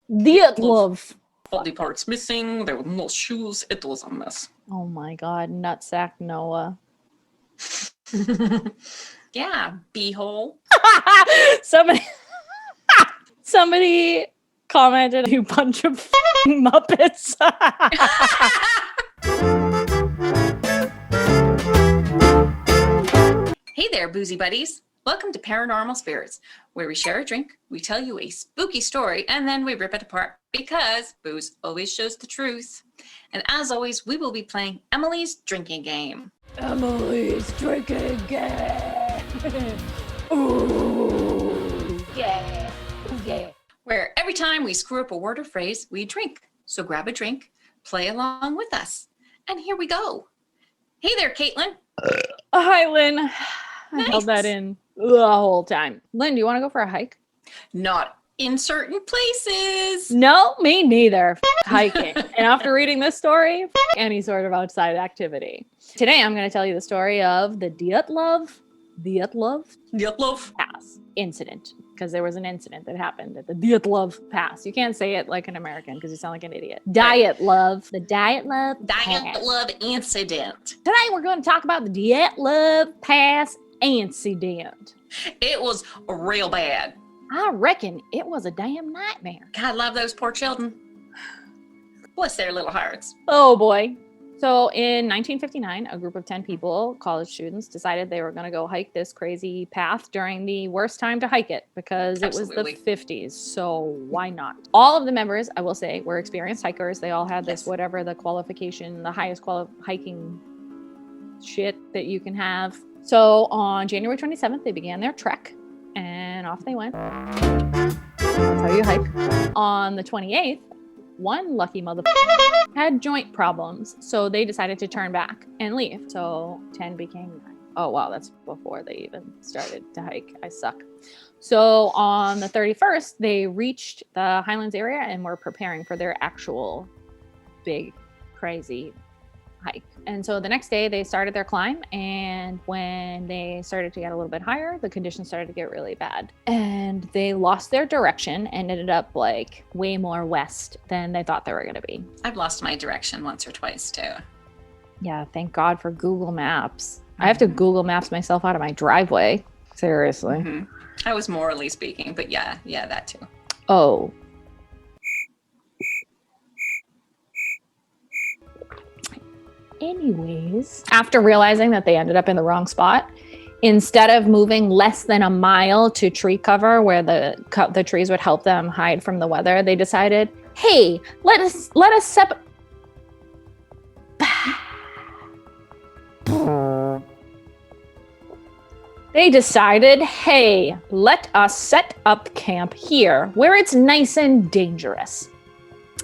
Dyatlov. Body parts missing. There were no shoes. It was a mess. Oh my God, nutsack Noah. Yeah, beehole. Somebody commented, "You bunch of Muppets." Hey there, boozy buddies. Welcome to Paranormal Spirits, where we share a drink, we tell you a spooky story, and then we rip it apart because booze always shows the truth. And as always, we will be playing Emily's drinking game. Emily's drinking game. Ooh, yeah. Ooh, yeah. Where every time we screw up a word or phrase, we drink. So grab a drink, play along with us. And here we go. Hey there, Caitlin. Hi, Lynn. Nice. I held that in the whole time. Lynn, do you want to go for a hike? Not in certain places. No, me neither. Hiking. And after reading this story, any sort of outside activity. Today, I'm going to tell you the story of the Dyatlov Pass incident, because there was an incident that happened at the Dyatlov Pass. You can't say it like an American because you sound like an idiot. Dyatlov. The Dyatlov Dyatlov incident. Today, we're going to talk about the Dyatlov Pass incident. It was real bad. I reckon it was a damn nightmare. God, love those poor children. Bless their little hearts. Oh boy. So in 1959, a group of 10 people, college students, decided they were going to go hike this crazy path during the worst time to hike it because it was the 50s. So why not? All of the members, I will say, were experienced hikers. They all had this, whatever the qualification, the highest hiking shit that you can have. So on January 27th, they began their trek and off they went. That's how you hike. On the 28th, one lucky motherfucker had joint problems, so they decided to turn back and leave. So 10 became 9. Oh wow, that's before they even started to hike. I suck. So on the 31st, they reached the Highlands area and were preparing for their actual big, crazy hike. And so the next day they started their climb, and when they started to get a little bit higher, the conditions started to get really bad and they lost their direction and ended up like way more west than they thought they were going to be. I've lost my direction once or twice too. Yeah, thank God for Google Maps. I have to Google Maps myself out of my driveway. Seriously. Mm-hmm. I was morally speaking, but yeah, that too. Oh. Anyways, after realizing that they ended up in the wrong spot, instead of moving less than a mile to tree cover where the trees would help them hide from the weather, they decided, hey, let us They decided, hey, let us set up camp here where it's nice and dangerous.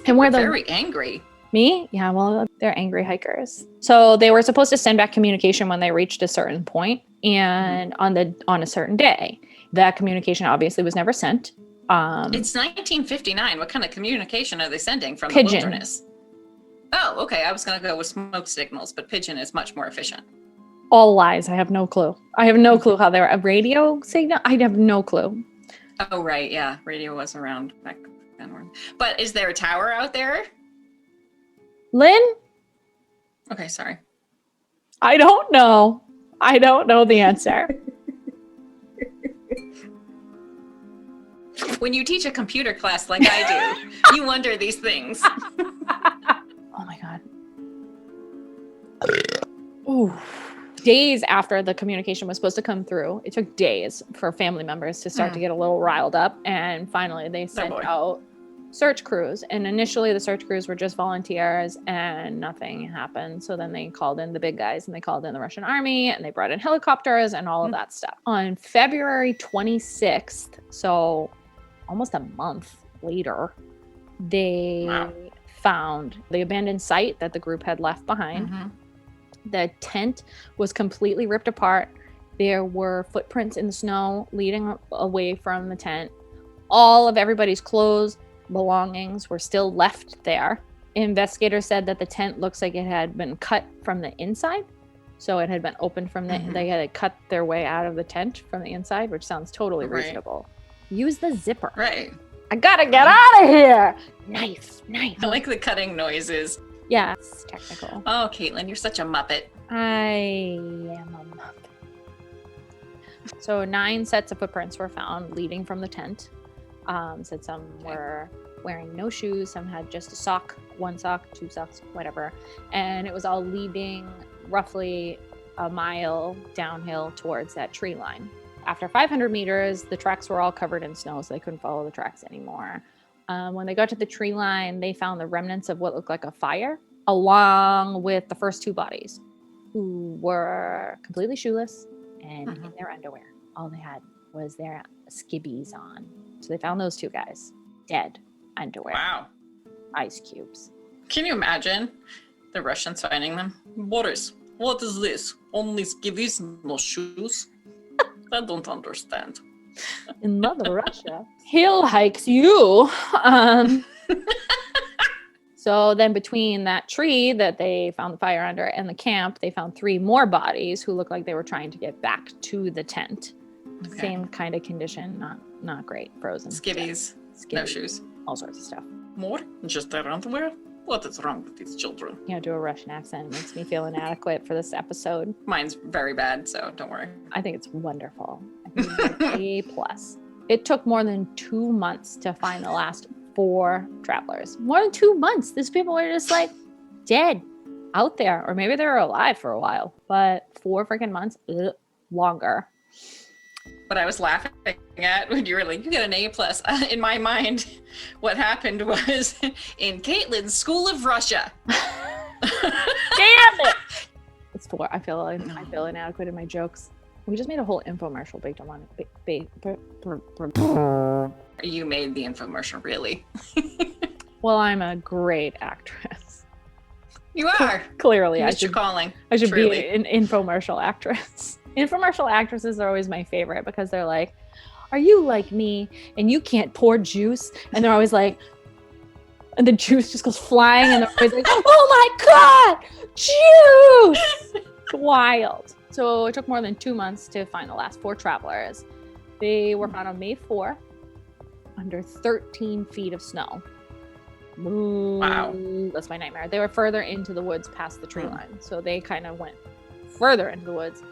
And where they're very angry. Me? Yeah, well, they're angry hikers. So they were supposed to send back communication when they reached a certain point and on a certain day. That communication obviously was never sent. It's 1959. What kind of communication are they sending from pigeon. The wilderness? Oh, okay. I was going to go with smoke signals, but pigeon is much more efficient. All lies. I have no clue. I have no clue how they were. A radio signal? I have no clue. Oh, right. Yeah. Radio was around back then. But is there a tower out there? Lynn? Okay, sorry. I don't know. I don't know the answer. When you teach a computer class like I do, you wonder these things. Oh my God. Ooh. Days after the communication was supposed to come through, it took days for family members to start to get a little riled up. And finally they sent out search crews, and initially the search crews were just volunteers and nothing happened. So then they called in the big guys and they called in the Russian army and they brought in helicopters and all of that stuff. On February 26th, so almost a month later, they found the abandoned site that the group had left behind. The tent was completely ripped apart. There were footprints in the snow leading away from the tent. All of everybody's clothes, belongings were still left there. Investigators said that the tent looks like it had been cut from the inside. So it had been opened from the, they had cut their way out of the tent from the inside, which sounds totally reasonable. Use the zipper. Right. I gotta get out of here. Knife. I like the cutting noises. Yeah, it's technical. Oh, Caitlin, you're such a Muppet. I am a Muppet. So 9 sets of footprints were found leading from the tent. Said some were wearing no shoes, some had just a sock, 1 sock, 2 socks, whatever. And it was all leading roughly a mile downhill towards that tree line. After 500 meters, the tracks were all covered in snow, so they couldn't follow the tracks anymore. When they got to the tree line, they found the remnants of what looked like a fire, along with the first 2 bodies, who were completely shoeless and in their underwear. All they had was their skivvies on. So they found those 2 guys, dead, underwear. Wow. Ice cubes. Can you imagine the Russians finding them? Boris, what is this? Only skivvies, no shoes? I don't understand. In Mother Russia. Hill hikes you. So then between that tree that they found the fire under and the camp, they found 3 more bodies who looked like they were trying to get back to the tent. Okay. Same kind of condition, not great, frozen. Skivvies, no shoes. All sorts of stuff. More? Just their underwear? What is wrong with these children? You know, do a Russian accent. It makes me feel inadequate for this episode. Mine's very bad, so don't worry. I think it's wonderful. I think it's A+. It took more than 2 months to find the last 4 travelers. More than 2 months. These people were just like dead out there. Or maybe they were alive for a while. But 4 freaking months? Ugh, longer. What I was laughing at when you were like, you get an A+. In my mind, what happened was in Caitlin's School of Russia. Damn it! It's 4. I feel inadequate in my jokes. We just made a whole infomercial based on it. You made the infomercial, really. Well, I'm a great actress. You are. Clearly, You missed your calling. I should Truly. be an infomercial actress. Infomercial actresses are always my favorite because they're like, are you like me and you can't pour juice? And they're always like, and the juice just goes flying and they're always like, oh my God, juice! It's wild. So it took more than 2 months to find the last 4 travelers. They were found on May 4 under 13 feet of snow. Wow. That's my nightmare. They were further into the woods past the tree line. So they kind of went further into the woods.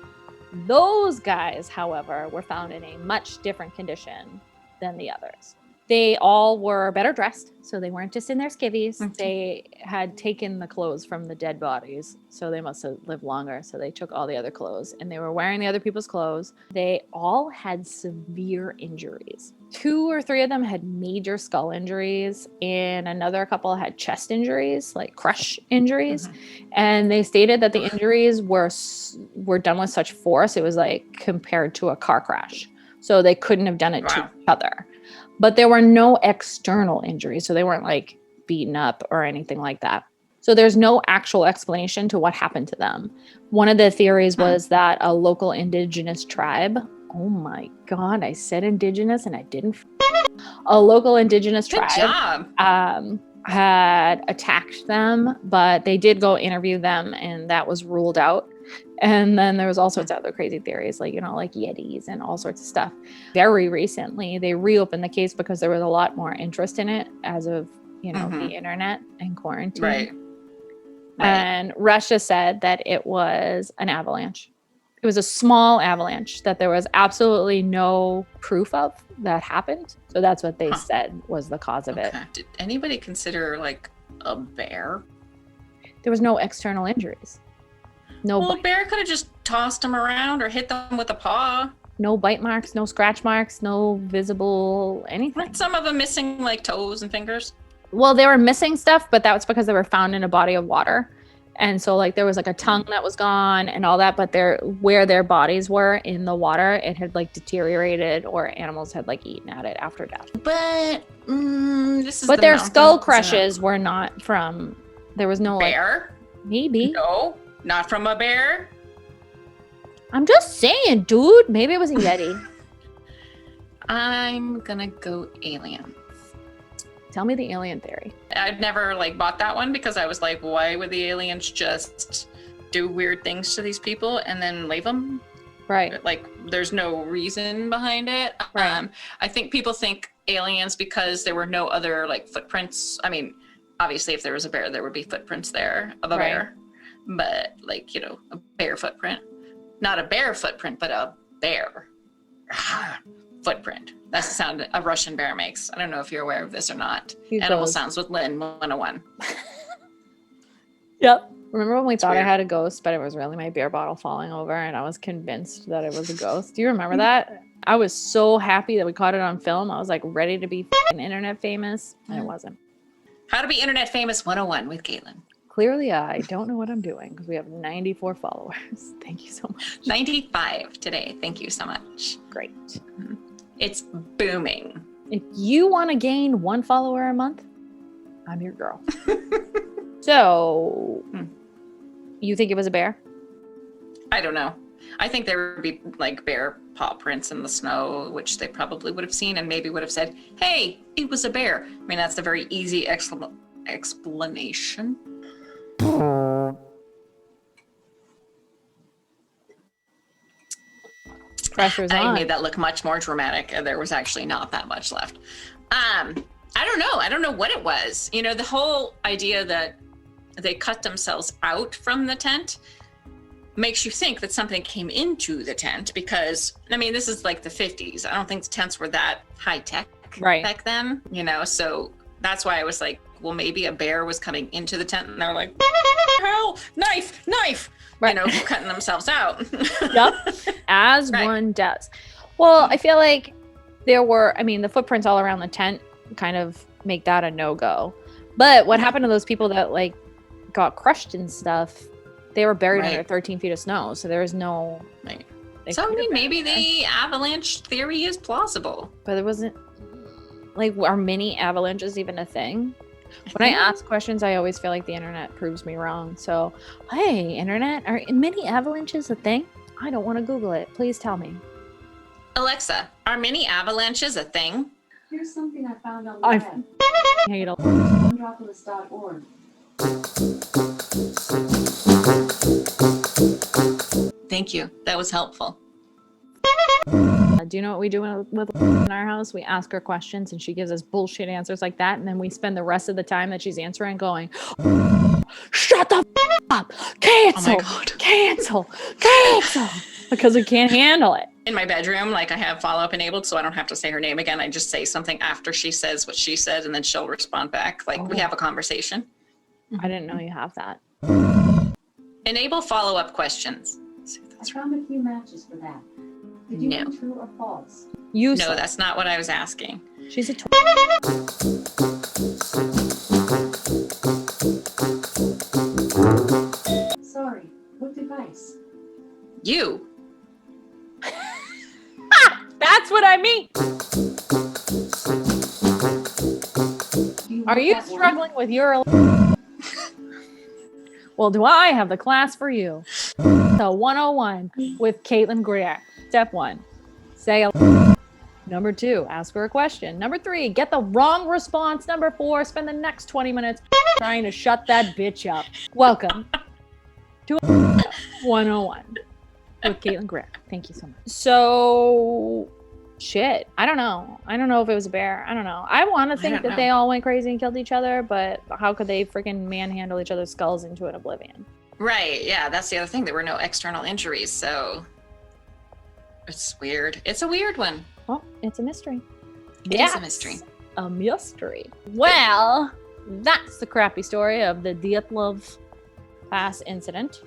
Those guys, however, were found in a much different condition than the others. They all were better dressed, so they weren't just in their skivvies. Okay. They had taken the clothes from the dead bodies, so they must have lived longer. So they took all the other clothes, and they were wearing the other people's clothes. They all had severe injuries. 2 or 3 of them had major skull injuries, and another couple had chest injuries, like crush injuries. And they stated that the injuries were done with such force, it was like compared to a car crash. So they couldn't have done it to each other. But there were no external injuries, so they weren't like beaten up or anything like that. So there's no actual explanation to what happened to them. One of the theories was that a local indigenous tribe, oh my God, I said indigenous and I didn't. A local indigenous Good tribe job. had attacked them, but they did go interview them and that was ruled out. And then there was all sorts of other crazy theories, like, you know, like Yetis and all sorts of stuff. Very recently, they reopened the case because there was a lot more interest in it as of, you know, the internet and quarantine. Right. And Russia said that it was an avalanche. It was a small avalanche that there was absolutely no proof of that happened. So that's what they said was the cause of it. Did anybody consider like a bear? There was no external injuries. Well, a bear could have just tossed them around or hit them with a paw. No bite marks, no scratch marks, no visible anything. Weren't some of them missing like toes and fingers? Well, they were missing stuff, but that was because they were found in a body of water. And so like there was like a tongue that was gone and all that, but where their bodies were in the water, it had like deteriorated or animals had like eaten at it after death. But But their skull crushes were not from, there was no bear? Like, maybe. No, not from a bear. I'm just saying, dude. Maybe it was a Yeti. I'm gonna go alien. Tell me the alien theory. I've never like bought that one because I was like, why would the aliens just do weird things to these people and then leave them? Right. Like there's no reason behind it. Right. I think people think aliens because there were no other like footprints. I mean, obviously if there was a bear, there would be footprints there of a bear, but like, a bear footprint, not a bear footprint, but a bear footprint. That's the sound a Russian bear makes. I don't know if you're aware of this or not. Animal Sounds with Lynn 101. Yep. Remember when we thought I had a ghost, but it was really my beer bottle falling over and I was convinced that it was a ghost? Do you remember that? I was so happy that we caught it on film. I was like ready to be internet famous, and it wasn't. How to be internet famous 101 with Caitlin. Clearly, I don't know what I'm doing because we have 94 followers. Thank you so much. 95 today. Thank you so much. Great. It's booming. If you want to gain 1 follower a month, I'm your girl. So, you think it was a bear? I don't know. I think there would be like bear paw prints in the snow, which they probably would have seen and maybe would have said, hey, it was a bear. I mean, that's a very easy explanation. Pressure's on. I made that look much more dramatic, and there was actually not that much left. I don't know. I don't know what it was. The whole idea that they cut themselves out from the tent makes you think that something came into the tent because, I mean, this is like the 50s. I don't think the tents were that high tech back then, so that's why I was like, well, maybe a bear was coming into the tent and they were like, hell, knife, cutting themselves out. Yep. As one does. Well, I feel like the footprints all around the tent kind of make that a no-go. But what happened to those people that like got crushed and stuff? They were buried under 13 feet of snow, so there is no. Right. So I mean, maybe the avalanche theory is plausible, but it wasn't. Like, are mini avalanches even a thing? When I ask questions, I always feel like the internet proves me wrong. So, hey, internet, are mini avalanches a thing? I don't want to Google it. Please tell me. Alexa, are mini avalanches a thing? Here's something I found on the web. Hate it. Dropless.org. Thank you. That was helpful. Do you know what we do with in our house? We ask her questions and she gives us bullshit answers like that, and then we spend the rest of the time that she's answering going, shut the up, cancel, cancel, because we can't handle it. In my bedroom, like I have follow-up enabled, so I don't have to say her name again. I just say something after she says what she said, and then she'll respond back. Like we have a conversation. I didn't know you have that. Enable follow-up questions. I found a few matches for that. Did you know true or false? No, that's not what I was asking. She's a Sorry, what device? You. That's what I mean. Are you struggling with your... Well, do I have the class for you? The 101 with Caitlin Greer. Step 1, say a... Number 2, ask her a question. Number 3, get the wrong response. Number 4, spend the next 20 minutes trying to shut that bitch up. Welcome to 101 with Caitlin Greer. Thank you so much. So, shit. I don't know. I don't know if it was a bear. I don't know. I want to think that they all went crazy and killed each other, but how could they freaking manhandle each other's skulls into an oblivion? Right. Yeah, that's the other thing. There were no external injuries, so it's weird. It's a weird one. Well, it's a mystery. It is a mystery. A mystery. Well, that's the crappy story of the Dyatlov Pass incident.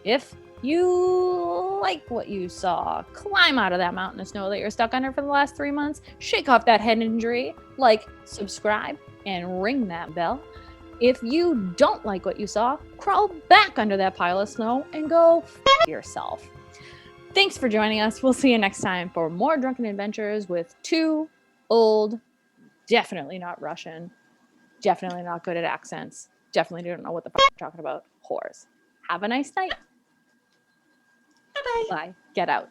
If you like what you saw, climb out of that mountain of snow that you're stuck under for the last 3 months, shake off that head injury, like, subscribe, and ring that bell. If you don't like what you saw, crawl back under that pile of snow and go f*** yourself. Thanks for joining us. We'll see you next time for more drunken adventures with 2 old, definitely not Russian, definitely not good at accents, definitely don't know what the fuck I'm talking about, whores. Have a nice night. Bye-bye. Bye. Get out.